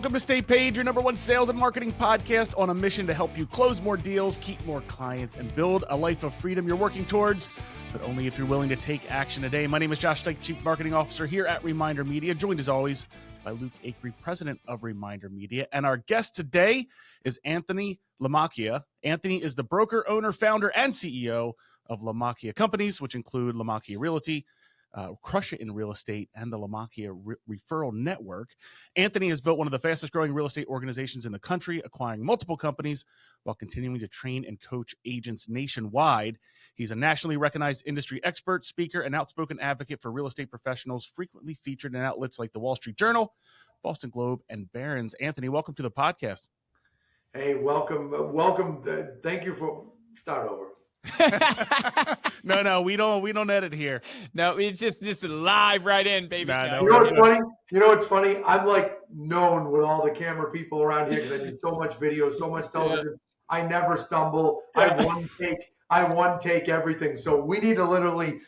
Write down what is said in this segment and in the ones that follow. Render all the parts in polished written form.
Welcome to Stay Paid, your number one sales and marketing podcast on a mission to help you close more deals, keep more clients, and build a life of freedom you're working towards, but only if you're willing to take action today. My name is Josh Stike, Chief Marketing Officer here at Reminder Media, joined as always by Luke Acree, President of Reminder Media. And our guest today is Anthony LaMacchia. Anthony is the broker, owner, founder, and CEO of LaMacchia Companies, which include LaMacchia Realty, Crush It in Real Estate, and the LaMacchia Referral Network. Anthony has built one of the fastest growing real estate organizations in the country, acquiring multiple companies while continuing to train and coach agents nationwide. He's a nationally recognized industry expert, speaker, and outspoken advocate for real estate professionals, frequently featured in outlets like the Wall Street Journal, Boston Globe, and Barron's. Anthony, welcome to the podcast. Hey, welcome. Thank you for start over. No, we don't edit here. No, it's just live right in, baby. No, You know what's funny? I'm like known with all the camera people around here because I do so much video, so much television. Yeah. I never stumble. I one take everything. So we need to literally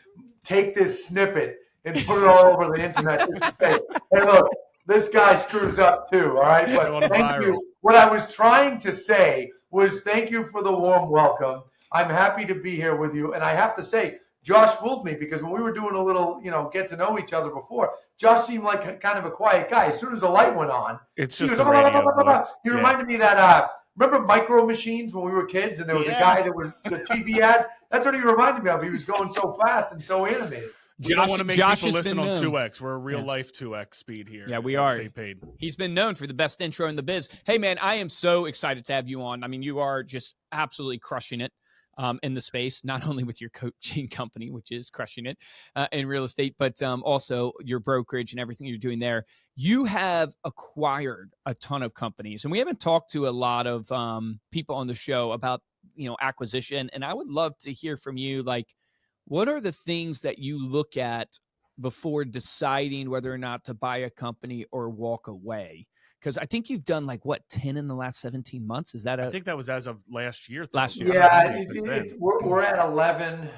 take this snippet and put it all over the internet. Hey, look, this guy screws up too. All right, but thank you. What I was trying to say was thank you for the warm welcome. I'm happy to be here with you. And I have to say, Josh fooled me because when we were doing a little, get to know each other before, Josh seemed like kind of a quiet guy. As soon as the light went on, it's just the radio voice. He reminded me that, remember Micro Machines when we were kids and there was a guy that was the TV ad? That's what he reminded me of. He was going so fast and so animated. We don't want to make people listen on 2X. We're a real life 2X speed here. Yeah, we are. Stay Paid. He's been known for the best intro in the biz. Hey, man, I am so excited to have you on. I mean, you are just absolutely crushing it in the space, not only with your coaching company, which is crushing it in real estate, but also your brokerage and everything you're doing there. You have acquired a ton of companies, and we haven't talked to a lot of people on the show about, acquisition. And I would love to hear from you, like, what are the things that you look at before deciding whether or not to buy a company or walk away? Because I think you've done 10 in the last 17 months. Is that I think that was as of last year. Yeah, we're at 11.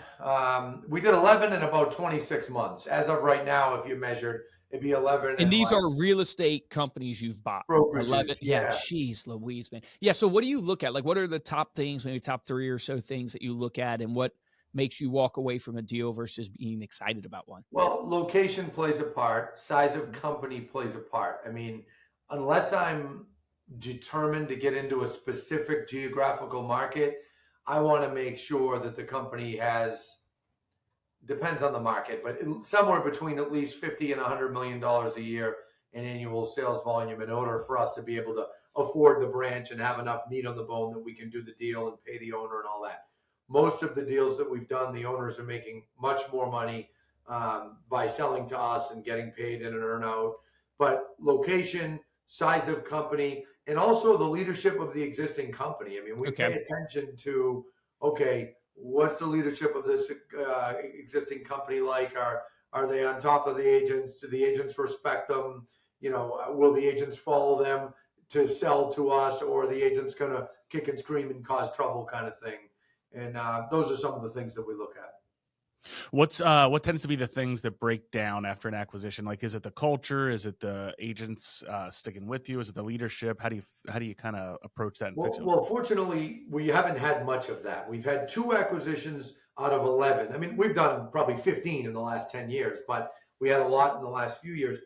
We did 11 in about 26 months. As of right now, if you measured, it'd be 11. And these are real estate companies you've bought. Brokerages, 11. Yeah, geez, Louise, man. Yeah, so what do you look at? Like, what are the top things, maybe top 3 or so things that you look at, and what makes you walk away from a deal versus being excited about one? Well, location plays a part. Size of company plays a part. I mean, unless I'm determined to get into a specific geographical market, I want to make sure that the company depends on the market, but somewhere between at least $50 and $100 million a year in annual sales volume in order for us to be able to afford the branch and have enough meat on the bone that we can do the deal and pay the owner and all that. Most of the deals that we've done, the owners are making much more money by selling to us and getting paid in an earnout. But location, size of company, and also the leadership of the existing company. I mean, we pay attention to, what's the leadership of this existing company like? Are they on top of the agents? Do the agents respect them? Will the agents follow them to sell to us, or are the agents going to kick and scream and cause trouble kind of thing? And those are some of the things that we look at. What tends to be the things that break down after an acquisition? Like, is it the culture? Is it the agents sticking with you? Is it the leadership? How do you kind of approach that and fix it? Well, fortunately, we haven't had much of that. We've had 2 acquisitions out of 11. I mean, we've done probably 15 in the last 10 years, but we had a lot in the last few years.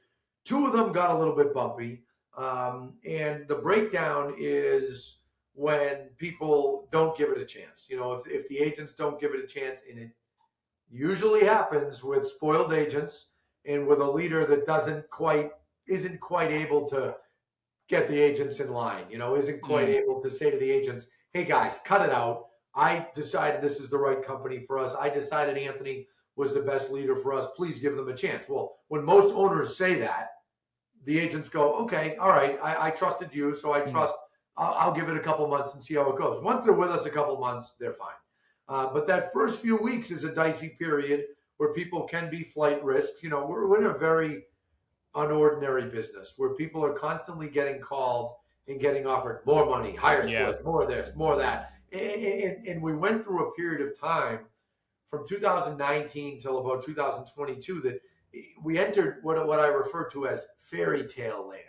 2 of them got a little bit bumpy. And the breakdown is when people don't give it a chance. If the agents don't give it a chance, and it usually happens with spoiled agents and with a leader that isn't quite able to get the agents in line, isn't quite able to say to the agents, hey guys, cut it out. I decided this is the right company for us. I decided Anthony was the best leader for us. Please give them a chance. Well, when most owners say that, the agents go, okay, all right, I trusted you, so I trust. I'll give it a couple months and see how it goes. Once they're with us a couple months, they're fine. But that first few weeks is a dicey period where people can be flight risks. We're in a very unordinary business where people are constantly getting called and getting offered more money, higher split, more of this, more of that. And we went through a period of time from 2019 till about 2022 that we entered what I refer to as fairy tale land.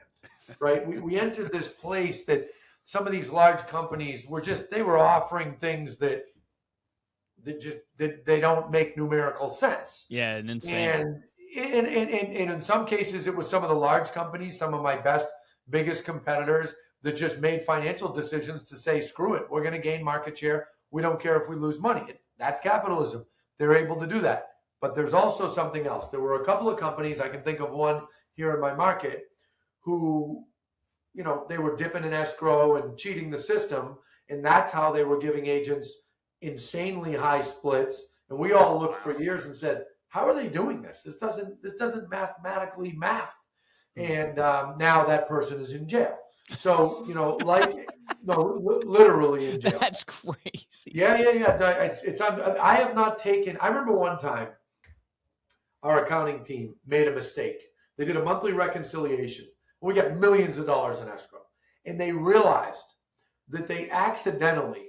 right? We entered this place that some of these large companies they were offering things that they don't make numerical sense. Yeah, and insane. And in some cases, it was some of the large companies, some of my biggest competitors that just made financial decisions to say, screw it, we're going to gain market share. We don't care if we lose money. That's capitalism. They're able to do that. But there's also something else. There were a couple of companies, I can think of one here in my market, who, they were dipping in escrow and cheating the system. And that's how they were giving agents insanely high splits. And we all looked for years and said, how are they doing this? This doesn't mathematically math. And now that person is in jail. So, literally in jail. That's crazy. Yeah. I have not taken, I remember one time our accounting team made a mistake. They did a monthly reconciliation. We got millions of dollars in escrow. And they realized that they accidentally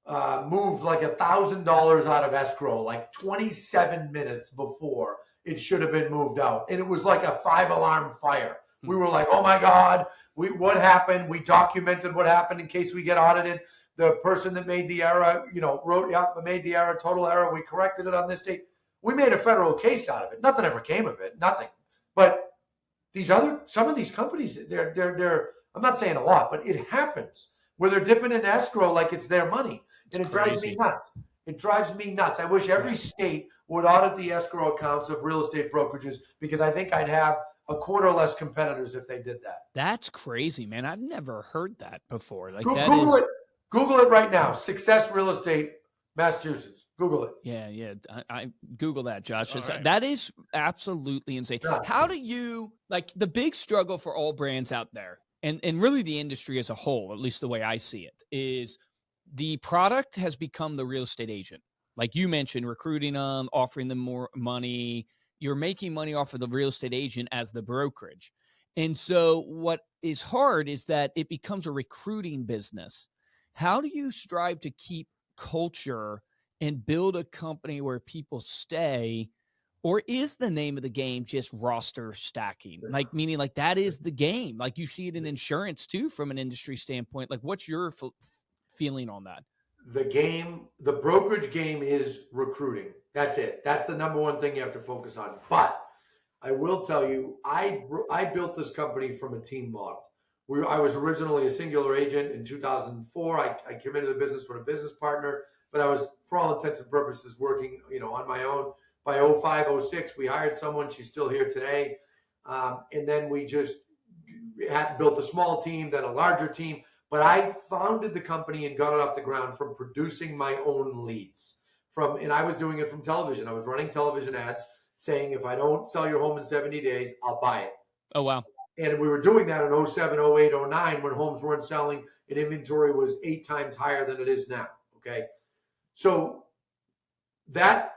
moved like $1,000 out of escrow, like 27 minutes before it should have been moved out. And it was like a 5-alarm fire. We were like, oh my God, what happened? We documented what happened in case we get audited. The person that made the error, made the error, total error. We corrected it on this date. We made a federal case out of it. Nothing ever came of it, nothing. But some of these companies, they're I'm not saying a lot, but it happens where they're dipping in escrow like it's their money. And it drives me nuts. It drives me nuts. I wish every state would audit the escrow accounts of real estate brokerages, because I think I'd have a quarter less competitors if they did that. That's crazy, man. I've never heard that before. Like Google it right now. Success Real Estate, Massachusetts. Google it. Yeah. I Google that, Josh. Right. That is absolutely insane. Yeah. How do you, like, the big struggle for all brands out there, and really the industry as a whole, at least the way I see it, is the product has become the real estate agent. Like you mentioned, recruiting them, offering them more money. You're making money off of the real estate agent as the brokerage. And so what is hard is that it becomes a recruiting business. How do you strive to keep culture and build a company where people stay? Or is the name of the game just roster stacking? Like, meaning like that is the game. Like you see it in insurance too, from an industry standpoint. Like, what's your feeling on that? The brokerage game is recruiting. That's it. That's the number one thing you have to focus on. But I will tell you, I built this company from a team model. I was originally a singular agent in 2004. I came into the business with a business partner, but I was, for all intents and purposes, working, on my own. By 05, 06, we hired someone. She's still here today. And then we just built a small team, then a larger team. But I founded the company and got it off the ground from producing my own leads. And I was doing it from television. I was running television ads saying, if I don't sell your home in 70 days, I'll buy it. Oh, wow. And we were doing that in 07, 08, 09 when homes weren't selling and inventory was 8 times higher than it is now. Okay. So that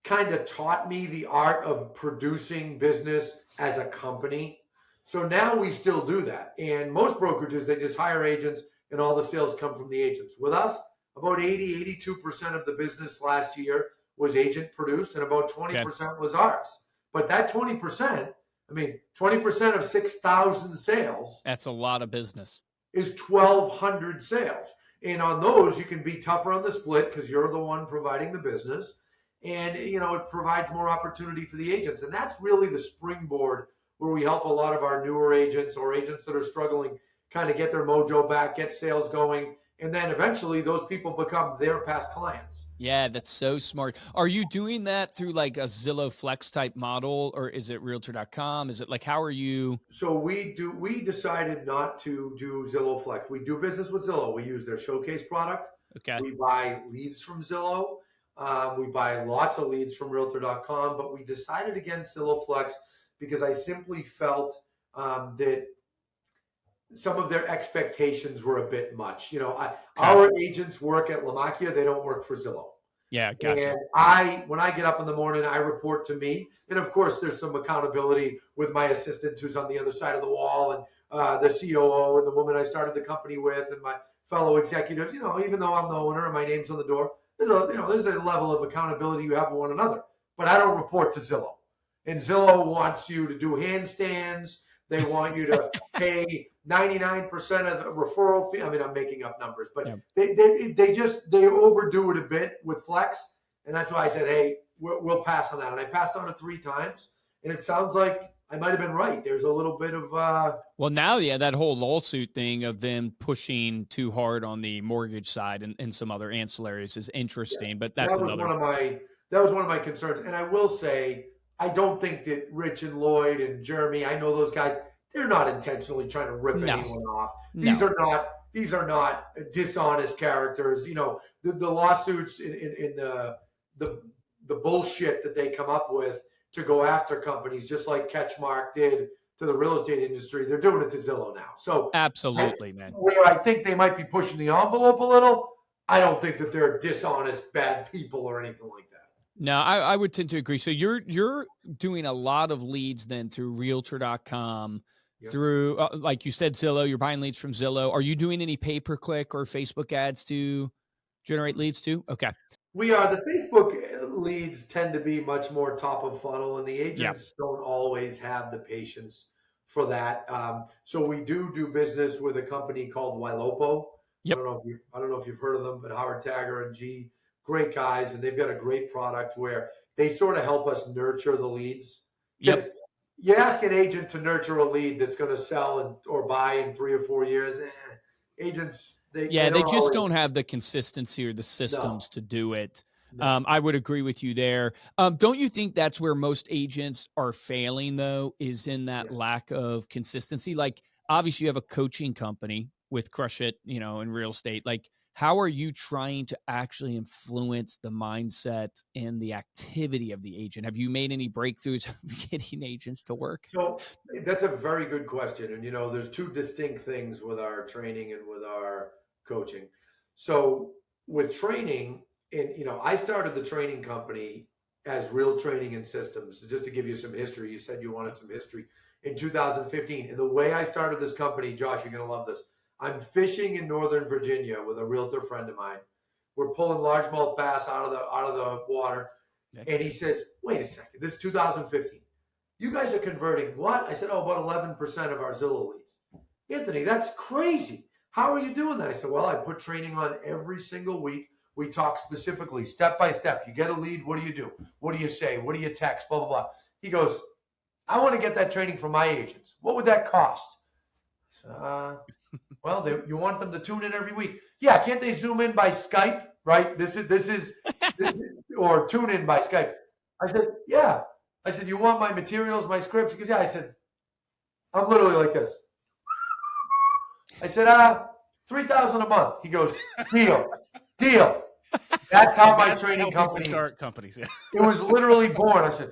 kind of taught me the art of producing business as a company. So now we still do that. And most brokerages, they just hire agents and all the sales come from the agents. With us, about 82% of the business last year was agent produced and about 20% was ours. But that 20%, 20% of 6,000 sales. That's a lot of business. Is 1,200 sales. And on those, you can be tougher on the split because you're the one providing the business. And, it provides more opportunity for the agents. And that's really the springboard where we help a lot of our newer agents or agents that are struggling kind of get their mojo back, get sales going. And then eventually those people become their past clients. Yeah, that's so smart. Are you doing that through like a Zillow Flex type model, or is it Realtor.com? Is it like, how are you? So we decided not to do Zillow Flex. We do business with Zillow. We use their showcase product. Okay. We buy leads from Zillow. We buy lots of leads from Realtor.com, but we decided against Zillow Flex because I simply felt that some of their expectations were a bit much. Our agents work at LaMacchia. They don't work for Zillow. Yeah, gotcha. And when I get up in the morning, I report to me. And of course, there's some accountability with my assistant who's on the other side of the wall, and the COO and the woman I started the company with, and my fellow executives. Even though I'm the owner and my name's on the door, there's a level of accountability you have with one another. But I don't report to Zillow. And Zillow wants you to do handstands. They want you to pay 99% of the referral fee. I mean, I'm making up numbers, but Yeah. they overdo it a bit with flex. And that's why I said, hey, we'll pass on that. And I passed on it 3 times. And it sounds like I might have been right. There's a little bit of well, now, yeah, that whole lawsuit thing of them pushing too hard on the mortgage side and some other ancillaries is interesting, but that's another. That was one of my concerns. And I will say, I don't think that Rich and Lloyd and Jeremy, I know those guys, they're not intentionally trying to rip anyone off. These are not dishonest characters. You know, the lawsuits in the bullshit that they come up with to go after companies, just like Catchmark did to the real estate industry. They're doing it to Zillow now. So absolutely, man. Where I think they might be pushing the envelope a little, I don't think that they're dishonest, bad people or anything like that. No, I would tend to agree. So you're doing a lot of leads then through Realtor.com, through, like you said, Zillow. You're buying leads from Zillow. Are you doing any pay-per-click or Facebook ads to generate leads too? Okay. We are. The Facebook leads tend to be much more top of funnel, and the agents don't always have the patience for that. So we do business with a company called Ylopo. Yep. I don't know if you've heard of them, but Howard Tagger and G, great guys, and they've got a great product where they sort of help us nurture the leads. Yep. You ask an agent to nurture a lead that's going to sell or buy in 3 or 4 years. Agents, they just don't have the consistency or the systems to do it. No. I would agree with you there. Don't you think that's where most agents are failing, though, is in that lack of consistency? Like, obviously, you have a coaching company with Crush It, in real estate. Like, how are you trying to actually influence the mindset and the activity of the agent? Have you made any breakthroughs of getting agents to work? So that's a very good question. And, there's 2 distinct things with our training and with our coaching. So with training, and, I started the training company as Real Training and Systems. So just to give you some history, you said you wanted some history, in 2015. And the way I started this company, Josh, you're going to love this. I'm fishing in Northern Virginia with a realtor friend of mine. We're pulling largemouth bass out of the water. And he says, wait a second, this is 2015. You guys are converting what? I said, about 11% of our Zillow leads. Anthony, that's crazy. How are you doing that? I said, well, I put training on every single week. We talk specifically, step by step. You get a lead, what do you do? What do you say? What do you text? Blah, blah, blah. He goes, I want to get that training for my agents. What would that cost? So, well, you want them to tune in every week. Yeah, can't they zoom in by Skype, right? This is or tune in by Skype. I said, yeah. I said, you want my materials, my scripts? He goes, yeah. I said, I'm literally like this. I said, $3,000 a month. He goes, deal. That's how my training company start companies. Yeah. It was literally born. I said,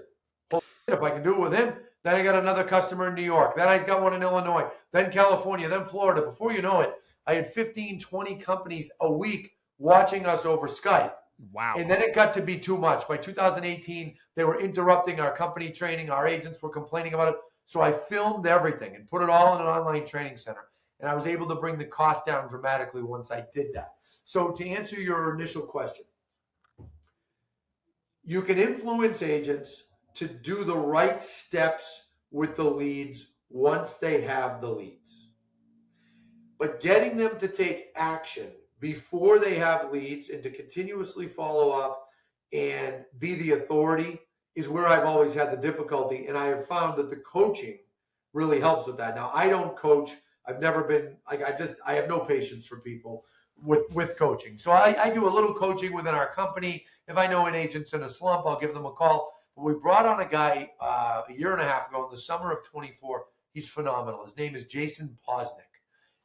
well, if I can do it with him, then I got another customer in New York. Then I got one in Illinois, then California, then Florida. Before you know it, I had 15, 20 companies a week watching us over Skype. Wow. And then it got to be too much. By 2018, they were interrupting our company training. Our agents were complaining about it. So I filmed everything and put it all in an online training center. And I was able to bring the cost down dramatically once I did that. So to answer your initial question, you can influence agents to do the right steps with the leads once they have the leads. But getting them to take action before they have leads and to continuously follow up and be the authority is where I've always had the difficulty. And I have found that the coaching really helps with that. Now, I don't coach. I've never been like, I have no patience for people with coaching. So I do a little coaching within our company. If I know an agent's in a slump, I'll give them a call. But we brought on a guy a year and a half ago in the summer of 24. He's phenomenal. His name is Jason Posnick.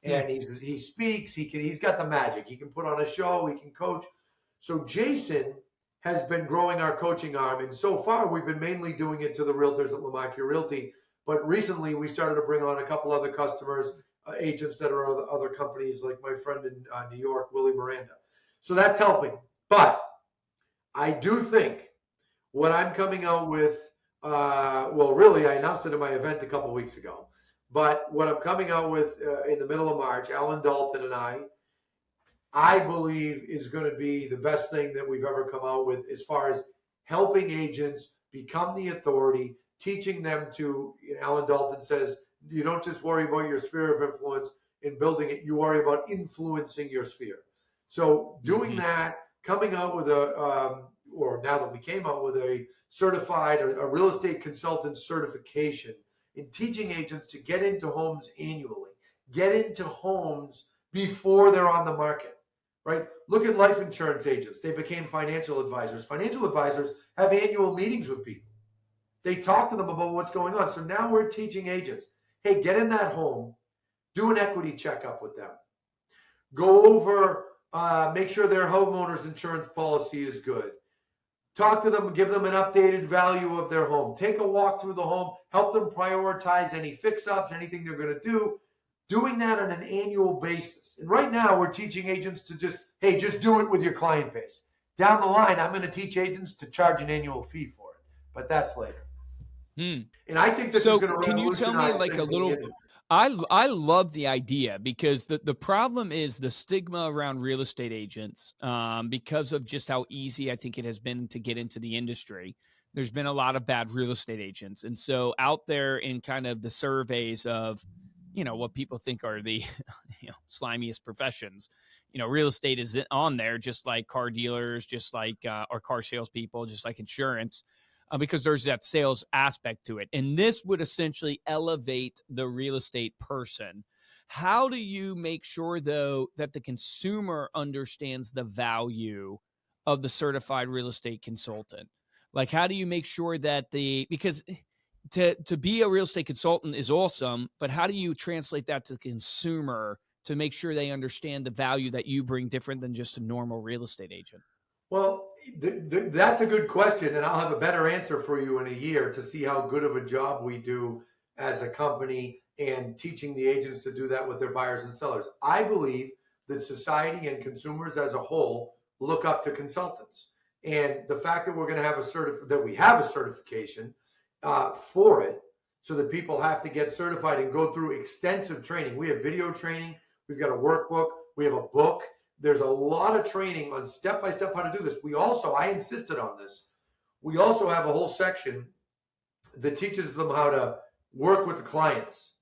And he speaks. He's got the magic. He can put on a show. He can coach. So Jason has been growing our coaching arm. And so far, we've been mainly doing it to the realtors at Lamacchia Realty. But recently, we started to bring on a couple other customers, agents that are other companies, like my friend in New York, Willie Miranda. So that's helping. But I do think what I'm coming out with, really, I announced it at my event a couple weeks ago. But what I'm coming out with in the middle of March, Alan Dalton and I believe is going to be the best thing that we've ever come out with as far as helping agents become the authority, teaching them to, Alan Dalton says, You don't just worry about your sphere of influence in building it. You worry about influencing your sphere. So doing that, coming out with or now that we came out with a certified or a real estate consultant certification in teaching agents to get into homes annually, get into homes before they're on the market, right? Look at life insurance agents. They became financial advisors. Financial advisors have annual meetings with people. They talk to them about what's going on. So now we're teaching agents, hey, get in that home, do an equity checkup with them, go over, make sure their homeowner's insurance policy is good. Talk to them, give them an updated value of their home. Take a walk through the home, help them prioritize any fix-ups, anything they're going to do. Doing that on an annual basis. And right now we're teaching agents to just do it with your client base. Down the line, I'm going to teach agents to charge an annual fee for it, but that's later. And I think this is going to can you tell me like a little? I love the idea because the problem is the stigma around real estate agents because of just how easy I think it has been to get into the industry. There's been a lot of bad real estate agents. And so out there in kind of the surveys of, what people think are the slimiest professions, real estate is on there, just like car dealers, just like or car salespeople, just like insurance. Because there's that sales aspect to it. And this would essentially elevate the real estate person. How do you make sure, though, that the consumer understands the value of the certified real estate consultant? Like, how do you make sure that because to be a real estate consultant is awesome, but how do you translate that to the consumer to make sure they understand the value that you bring different than just a normal real estate agent? Well, that's a good question, and I'll have a better answer for you in a year to see how good of a job we do as a company and teaching the agents to do that with their buyers and sellers. I believe that society and consumers as a whole look up to consultants, and the fact that we're going to have a certification for it, so that people have to get certified and go through extensive training. We have video training, we've got a workbook, we have a book. There's a lot of training on step-by-step how to do this. I insisted on this. We also have a whole section that teaches them how to work with the clients,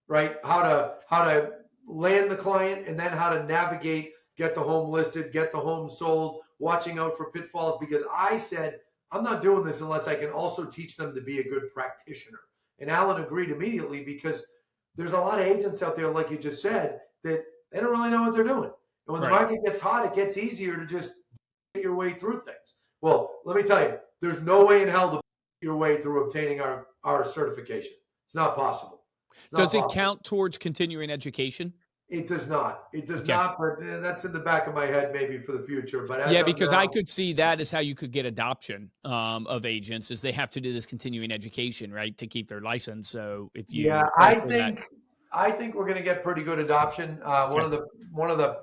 right? How to land the client and then how to navigate, get the home listed, get the home sold, watching out for pitfalls. Because I said, I'm not doing this unless I can also teach them to be a good practitioner. And Alan agreed immediately because there's a lot of agents out there, like you just said, that they don't really know what they're doing. And when the market gets hot, it gets easier to just get your way through things. Well, let me tell you, there's no way in hell to get your way through obtaining our certification. It's not possible. Does it count towards continuing education? It does not. It does not, but that's in the back of my head maybe for the future. But because I could see that as how you could get adoption of agents, is they have to do this continuing education, right, to keep their license. So if you, I think we're going to get pretty good adoption. One of the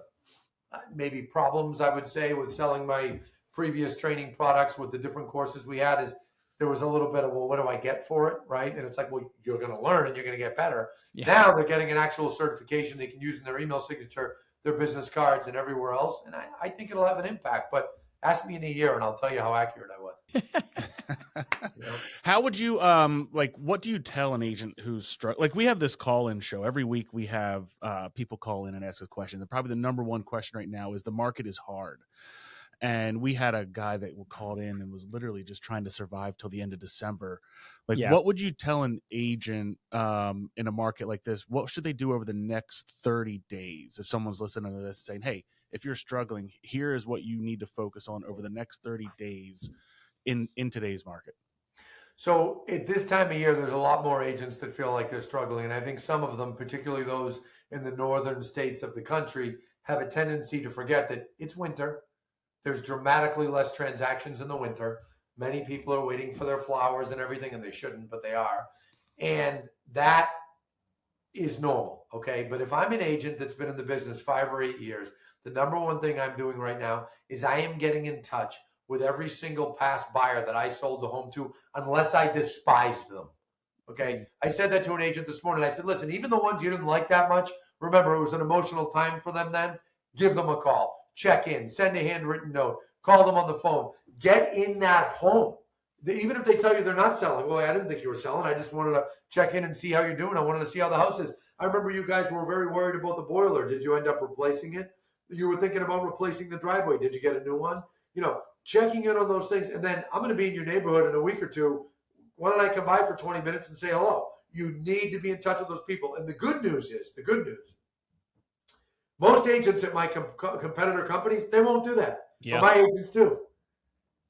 maybe problems I would say with selling my previous training products with the different courses we had is there was a little bit of, well, what do I get for it? Right. And it's like, well, you're going to learn and you're going to get better. Yeah. Now they're getting an actual certification they can use in their email signature, their business cards and everywhere else. And I think it'll have an impact, but ask me in a year and I'll tell you how accurate I was. How would you, what do you tell an agent who's struggling? Like we have this call-in show every week. We have people call in and ask a question. And probably the number one question right now is the market is hard. And we had a guy that called in and was literally just trying to survive till the end of December. What would you tell an agent in a market like this? What should they do over the next 30 days? If someone's listening to this saying, hey, if you're struggling, here is what you need to focus on over the next 30 days in today's market. So at this time of year, there's a lot more agents that feel like they're struggling. And I think some of them, particularly those in the northern states of the country, have a tendency to forget that it's winter. There's dramatically less transactions in the winter. Many people are waiting for their flowers and everything, and they shouldn't, but they are. And that is normal, okay? But if I'm an agent that's been in the business 5 or 8 years, the number one thing I'm doing right now is I am getting in touch with every single past buyer that I sold the home to, unless I despised them, okay? I said that to an agent this morning. I said, listen, even the ones you didn't like that much, remember, it was an emotional time for them then. Give them a call. Check in, send a handwritten note, call them on the phone, get in that home. Even if they tell you they're not selling, well, I didn't think you were selling. I just wanted to check in and see how you're doing. I wanted to see how the house is. I remember you guys were very worried about the boiler. Did you end up replacing it? You were thinking about replacing the driveway. Did you get a new one? Checking in on those things. And then I'm going to be in your neighborhood in a week or two. Why don't I come by for 20 minutes and say hello? You need to be in touch with those people. And the good news, most agents at my competitor companies, they won't do that. Yeah. But my agents do.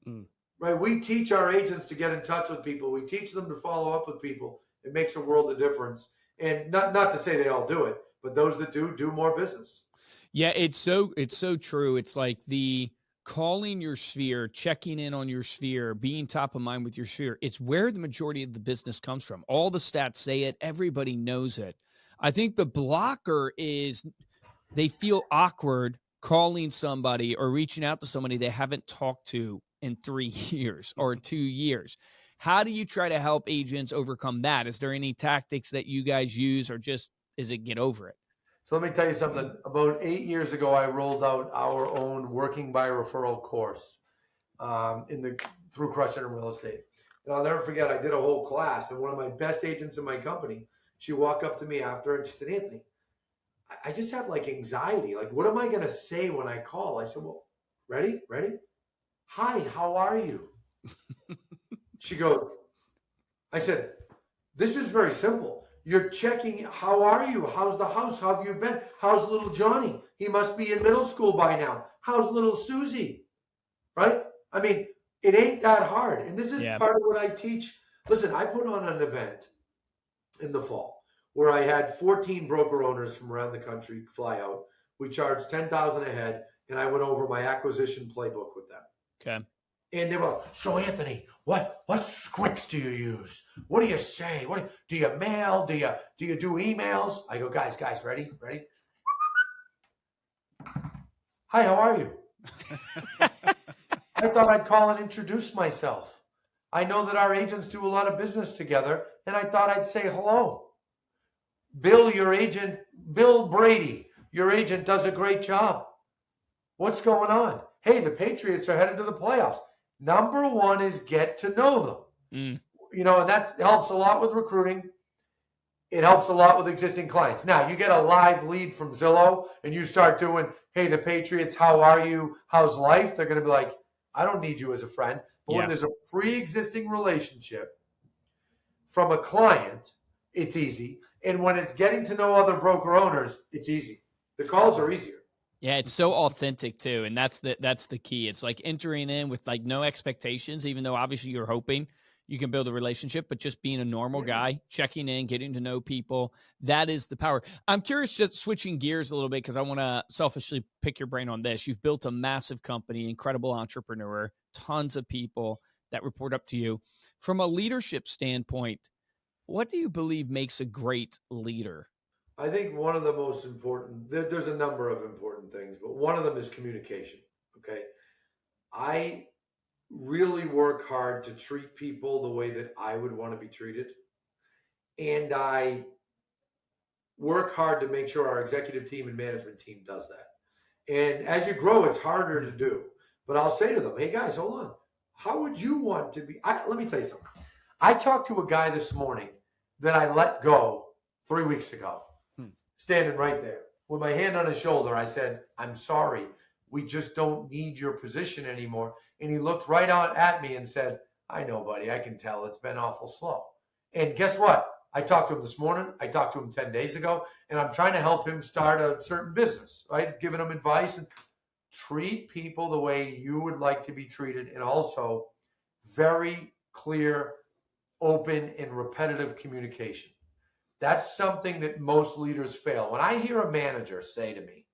Mm. Right? We teach our agents to get in touch with people. We teach them to follow up with people. It makes a world of difference. And not to say they all do it, but those that do more business. Yeah, it's so true. It's like the calling your sphere, checking in on your sphere, being top of mind with your sphere. It's where the majority of the business comes from. All the stats say it. Everybody knows it. I think the blocker is they feel awkward calling somebody or reaching out to somebody they haven't talked to in 3 years or 2 years. How do you try to help agents overcome that? Is there any tactics that you guys use, or just is it get over it? So let me tell you something. About 8 years ago, I rolled out our own working by referral course through Crushing in Real Estate. And I'll never forget, I did a whole class, and one of my best agents in my company, she walked up to me after and she said, Anthony, I just have like anxiety. Like, what am I going to say when I call? I said, well, ready? Hi, how are you? She goes, I said, this is very simple. You're checking, how are you? How's the house? How have you been? How's little Johnny? He must be in middle school by now. How's little Susie? Right? I mean, it ain't that hard. And this is part of what I teach. Listen, I put on an event in the fall where I had 14 broker owners from around the country fly out. We charged $10,000 a head, and I went over my acquisition playbook with them. Okay. And they were like, so Anthony, what scripts do you use? What do you say? Do you mail? Do you do emails? I go, guys, ready? Hi, how are you? I thought I'd call and introduce myself. I know that our agents do a lot of business together, and I thought I'd say hello. Bill Brady, your agent does a great job. What's going on? Hey, the Patriots are headed to the playoffs. Number one is get to know them. And that helps a lot with recruiting. It helps a lot with existing clients. Now, you get a live lead from Zillow and you start doing, hey, the Patriots, how are you? How's life? They're going to be like, I don't need you as a friend. But when there's a pre-existing relationship from a client, it's easy. And when it's getting to know other broker owners, it's easy. The calls are easier. Yeah, it's so authentic too, and that's the key. It's like entering in with like no expectations, even though obviously you're hoping you can build a relationship, but just being a normal guy, checking in, getting to know people, that is the power. I'm curious, just switching gears a little bit, because I want to selfishly pick your brain on this. You've built a massive company, incredible entrepreneur, tons of people that report up to you. From a leadership standpoint, what do you believe makes a great leader? I think one of the most important, there's a number of important things, but one of them is communication, okay? I really work hard to treat people the way that I would want to be treated. And I work hard to make sure our executive team and management team does that. And as you grow, it's harder to do. But I'll say to them, hey guys, hold on. How would you want to be? Let me tell you something. I talked to a guy this morning that I let go 3 weeks ago. Standing right there with my hand on his shoulder. I said, I'm sorry. We just don't need your position anymore. And he looked right on at me and said, I know, buddy. I can tell. It's been awful slow. And guess what? I talked to him this morning. I talked to him 10 days ago. And I'm trying to help him start a certain business, right? Giving him advice. And treat people the way you would like to be treated. And also very clear, open, and repetitive communication. That's something that most leaders fail. When I hear a manager say to me,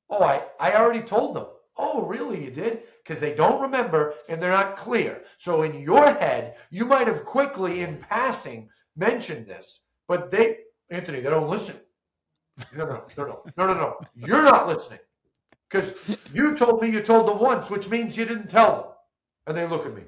oh, I already told them. Oh, really, you did? Because they don't remember and they're not clear. So in your head, you might have quickly in passing mentioned this, but Anthony, they don't listen. No. You're not listening. Because you told me you told them once, which means you didn't tell them. And they look at me.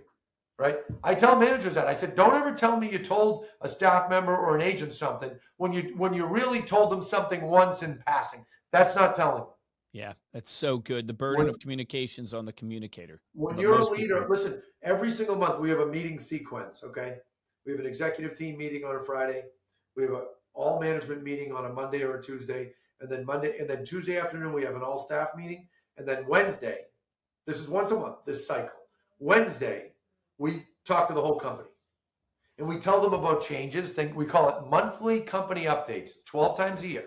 Right? I tell managers that. I said, don't ever tell me you told a staff member or an agent something when you really told them something once in passing. That's not telling them. Yeah, that's so good. The burden of communications on the communicator. When But you're a most leader, people, listen, every single month we have a meeting sequence, okay? We have an executive team meeting on a Friday. We have a all management meeting on a Monday or a Tuesday. And then Tuesday afternoon, we have an all staff meeting. And then Wednesday, this is once a month, this cycle. Wednesday, we talk to the whole company. And we tell them about changes. We call it monthly company updates, 12 times a year.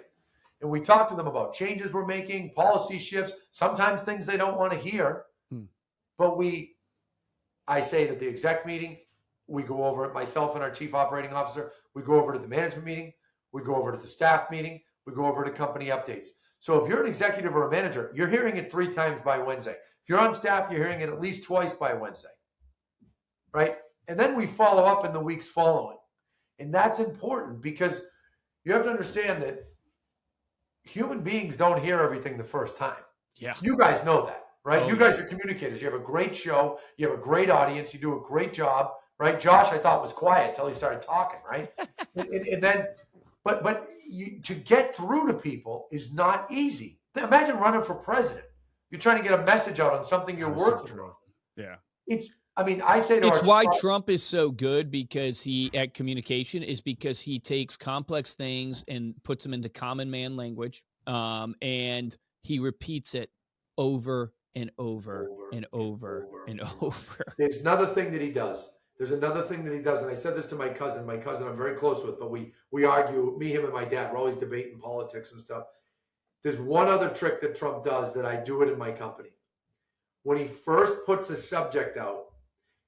And we talk to them about changes we're making, policy shifts, sometimes things they don't want to hear. But I say it at the exec meeting, we go over it, myself and our chief operating officer, we go over to the management meeting, we go over to the staff meeting, we go over to company updates. So if you're an executive or a manager, you're hearing it 3 times by Wednesday. If you're on staff, you're hearing it at least twice by Wednesday, right? And then we follow up in the weeks following. And that's important because you have to understand that human beings don't hear everything the first time. Yeah. You guys know that, right? Oh, You guys are communicators. You have a great show. You have a great audience. You do a great job, right? Josh, I thought was quiet until he started talking, right? and then, but to get through to people is not easy. Imagine running for president. You're trying to get a message out on something you're working on. Yeah. I say to it's why Trump is so good because at communication is because he takes complex things and puts them into common man language. And he repeats it over and over and over and over. There's another thing that he does. And I said this to my cousin I'm very close with, but we argue, me, him, and my dad. We're always debating politics and stuff. There's one other trick that Trump does that I do it in my company. When he first puts a subject out,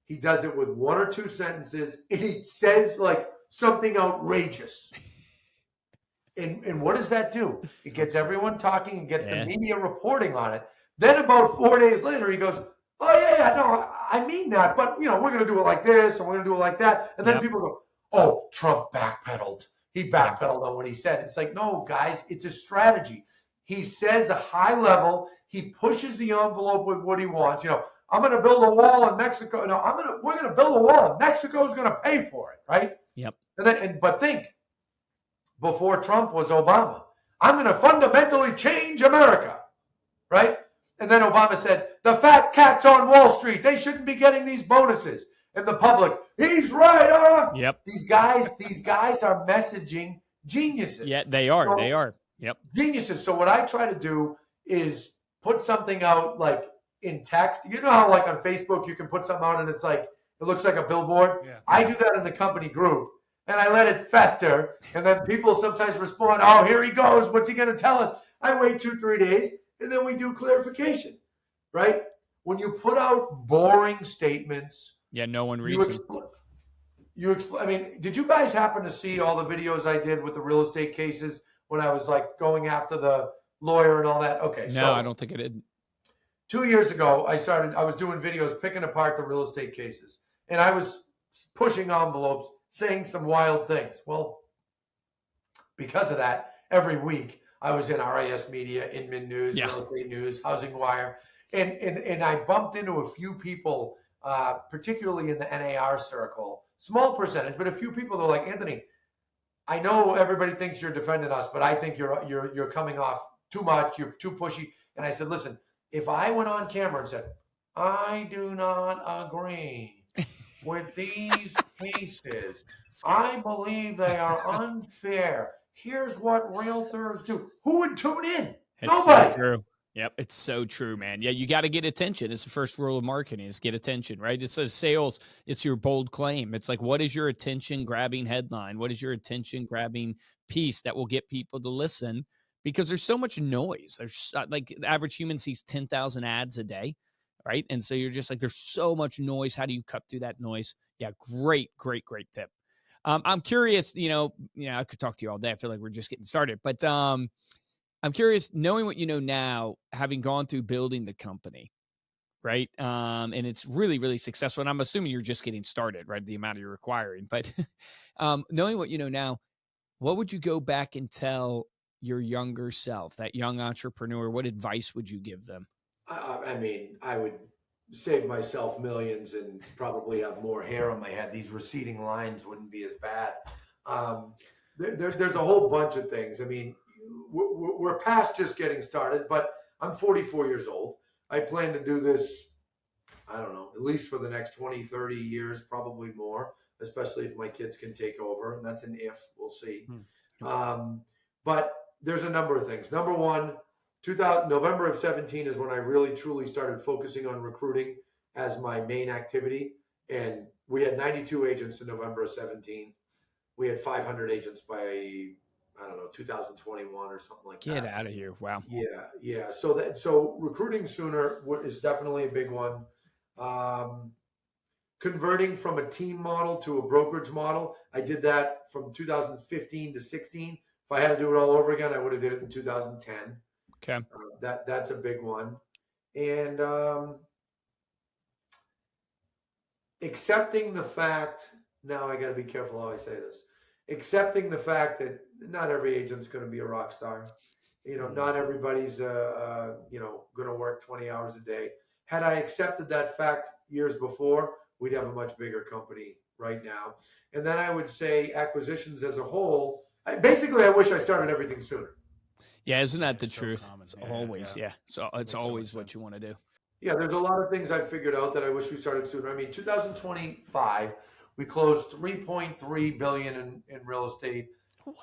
he does it with 1 or 2 sentences, and he says like something outrageous. And what does that do? It gets everyone talking and gets the media reporting on it. Then about 4 days later, he goes, "Oh yeah, no, I mean that, but we're going to do it like this, and we're going to do it like that." And then people go, "Oh, Trump backpedaled. He backpedaled on what he said." It's like, no, guys, it's a strategy. He says a high level. He pushes the envelope with what he wants. I'm going to build a wall in Mexico. No, we're going to build a wall, and Mexico's going to pay for it, right? Yep. But think, before Trump was Obama. I'm going to fundamentally change America, right? And then Obama said, the fat cats on Wall Street, they shouldn't be getting these bonuses. And the public, he's right. Yep. These guys are messaging geniuses. Yeah, they are. So, they are. Yep. Geniuses. So what I try to do is put something out like in text. You know how like on Facebook you can put something out and it's like, it looks like a billboard? Yeah. I do that in the company group. And I let it fester. And then people sometimes respond, oh, here he goes. What's he going to tell us? I wait 2-3 days. And then we do clarification, right? When you put out boring statements. Yeah, no one reads them. I mean, did you guys happen to see all the videos I did with the real estate cases when I was like going after the lawyer and all that? Okay. No, I don't think I did. 2 years ago, I was doing videos picking apart the real estate cases. And I was pushing envelopes, saying some wild things. Well, because of that, every week I was in RIS Media, Inman News, Real Estate News, Housing Wire. And I bumped into a few people, particularly in the NAR circle, small percentage, but a few people that were like, Anthony, I know everybody thinks you're defending us, but I think you're coming off too much. You're too pushy. And I said, listen, if I went on camera and said, I do not agree with these cases, I believe they are unfair. Here's what realtors do. Who would tune in? Nobody. So true. Yep, it's so true, man. Yeah, you got to get attention. It's the first rule of marketing is get attention, right? It says sales, it's your bold claim. It's like, what is your attention-grabbing headline? What is your attention-grabbing piece that will get people to listen? Because there's so much noise. There's like the average human sees 10,000 ads a day, right? And so you're just like, there's so much noise. How do you cut through that noise? Yeah, great tip. I'm curious, I could talk to you all day. I feel like we're just getting started, but I'm curious, knowing what you know now, having gone through building the company, right? And it's really, really successful. And I'm assuming you're just getting started, right? The amount you're requiring, but knowing what you know now, what would you go back and tell your younger self, that young entrepreneur? What advice would you give them? I mean, I would save myself millions and probably have more hair on my head. These receding lines wouldn't be as bad. There's a whole bunch of things. I mean, we're past just getting started, but I'm 44 years old. I plan to do this, I don't know, at least for the next 20, 30 years, probably more, especially if my kids can take over. And that's an if, we'll see. But there's a number of things. Number one, November of 17 is when I really truly started focusing on recruiting as my main activity. And we had 92 agents in November of 17. We had 500 agents by, I don't know, 2021 or something like that. Get out of here. Wow. Yeah. So recruiting sooner is definitely a big one. Converting from a team model to a brokerage model. I did that from 2015 to 16. If I had to do it all over again, I would have did it in 2010. Okay. That's a big one. And accepting the fact, now I got to be careful how I say this, accepting the fact that not every agent's going to be a rock star. Not everybody's, going to work 20 hours a day. Had I accepted that fact years before, we'd have a much bigger company right now. And then I would say acquisitions as a whole, I wish I started everything sooner. Yeah, isn't that the so truth? common. It's Yeah, always, yeah. So it's Makes so always much what sense. you want to do. Yeah, there's a lot of things I've figured out that I wish we started sooner. I mean, 2025, we closed $3.3 billion in real estate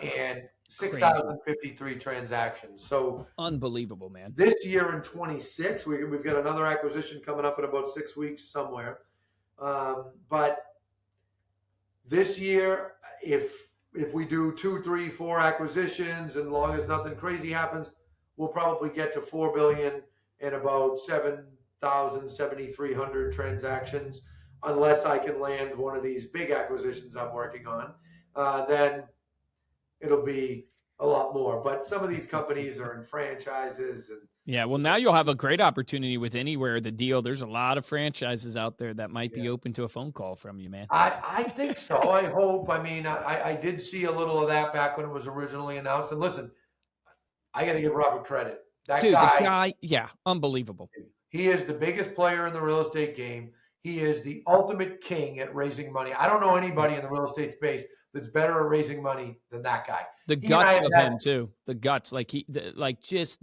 and 6,053 transactions. So unbelievable, man. this year in 26, we've got another acquisition coming up in about 6 weeks somewhere. But this year, if we do 2, 3, 4 acquisitions, and long as nothing crazy happens, we'll probably get to $4 billion and about 7,300 transactions. Unless I can land one of these big acquisitions I'm working on, then it'll be a lot more. But some of these companies are in franchises and. Yeah, well, now you'll have a great opportunity with Anywhere the Deal. There's a lot of franchises out there that might be open to a phone call from you, man. I think so. I hope. I mean, I did see a little of that back when it was originally announced. And listen, I got to give Robert credit. That Dude, guy, the guy, yeah, unbelievable. he is the biggest player in the real estate game. He is the ultimate king at raising money. I don't know anybody in the real estate space that's better at raising money than that guy. The guts of him too. The guts, massive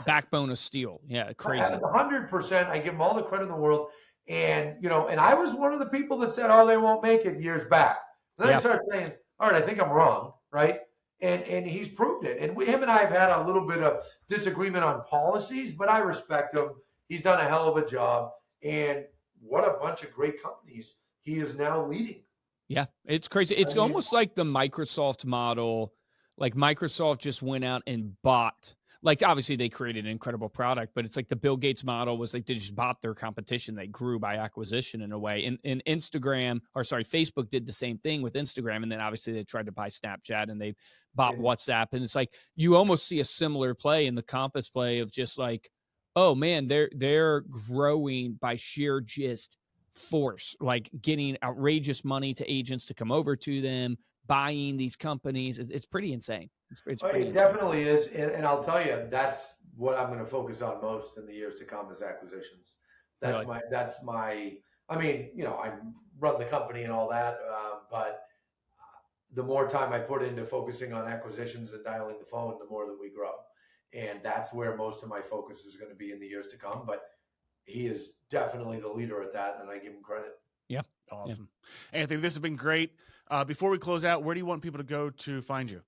backbone of steel. Yeah, crazy. 100%. I give him all the credit in the world. And and I was one of the people that said, "Oh, they won't make it" years back. Then I started saying, "All right, I think I'm wrong," right? And he's proved it. And him and I have had a little bit of disagreement on policies, but I respect him. He's done a hell of a job. And what a bunch of great companies he is now leading. Yeah, it's crazy. It's almost like the Microsoft model. Like Microsoft just went out and bought, like obviously they created an incredible product, but it's like the Bill Gates model was like they just bought their competition. They grew by acquisition in a way. And Facebook did the same thing with Instagram. And then obviously they tried to buy Snapchat and they bought WhatsApp. And it's like you almost see a similar play in the Compass play of just like, oh man, they're growing by sheer just force, like getting outrageous money to agents to come over to them, buying these companies. It's pretty insane. It definitely is. And I'll tell you, that's what I'm going to focus on most in the years to come is acquisitions. I run the company and all that. But the more time I put into focusing on acquisitions and dialing the phone, the more that we grow. And that's where most of my focus is going to be in the years to come. But he is definitely the leader at that, and I give him credit. Yeah. Awesome. Yeah. Anthony, this has been great. Before we close out, where do you want people to go to find you?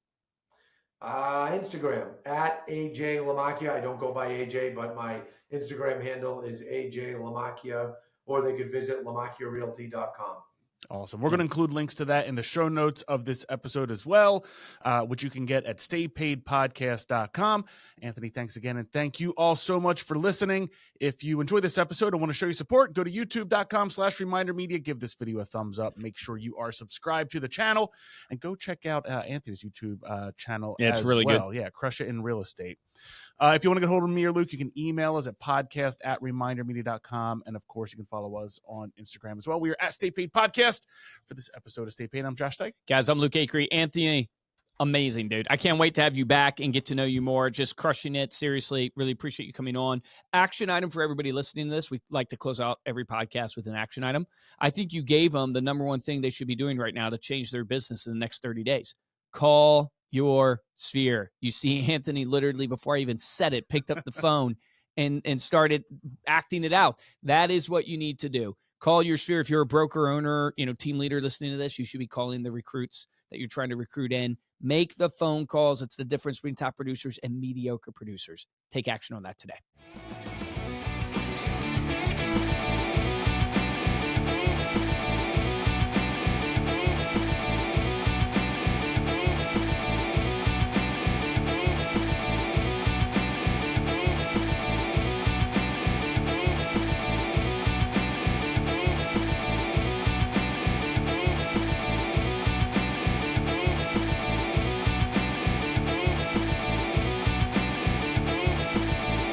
Instagram, at AJ Lamacchia. I don't go by AJ, but my Instagram handle is AJ Lamacchia, or they could visit lamacchiarealty.com. Awesome. We're going to include links to that in the show notes of this episode as well, which you can get at staypaidpodcast.com. Anthony, thanks again. And thank you all so much for listening. If you enjoyed this episode and want to show your support, go to youtube.com/remindermedia. Give this video a thumbs up. Make sure you are subscribed to the channel and go check out Anthony's YouTube channel. Yeah, it's really good. Yeah, Crush It in Real Estate. If you want to get hold of me or Luke, you can email us at podcast@remindermedia.com. And of course, you can follow us on Instagram as well. We are at Stay Paid Podcast for this episode of Stay Paid. I'm Josh Dyke. Guys, I'm Luke Acree. Anthony, amazing, dude. I can't wait to have you back and get to know you more. Just crushing it. Seriously, really appreciate you coming on. Action item for everybody listening to this. We like to close out every podcast with an action item. I think you gave them the number one thing they should be doing right now to change their business in the next 30 days. Call your sphere. You see Anthony literally before I even said it, picked up the phone and started acting it out. That is what you need to do. Call your sphere. If you're a broker owner, team leader listening to this, you should be calling the recruits that you're trying to recruit in. Make the phone calls. It's the difference between top producers and mediocre producers. Take action on that today.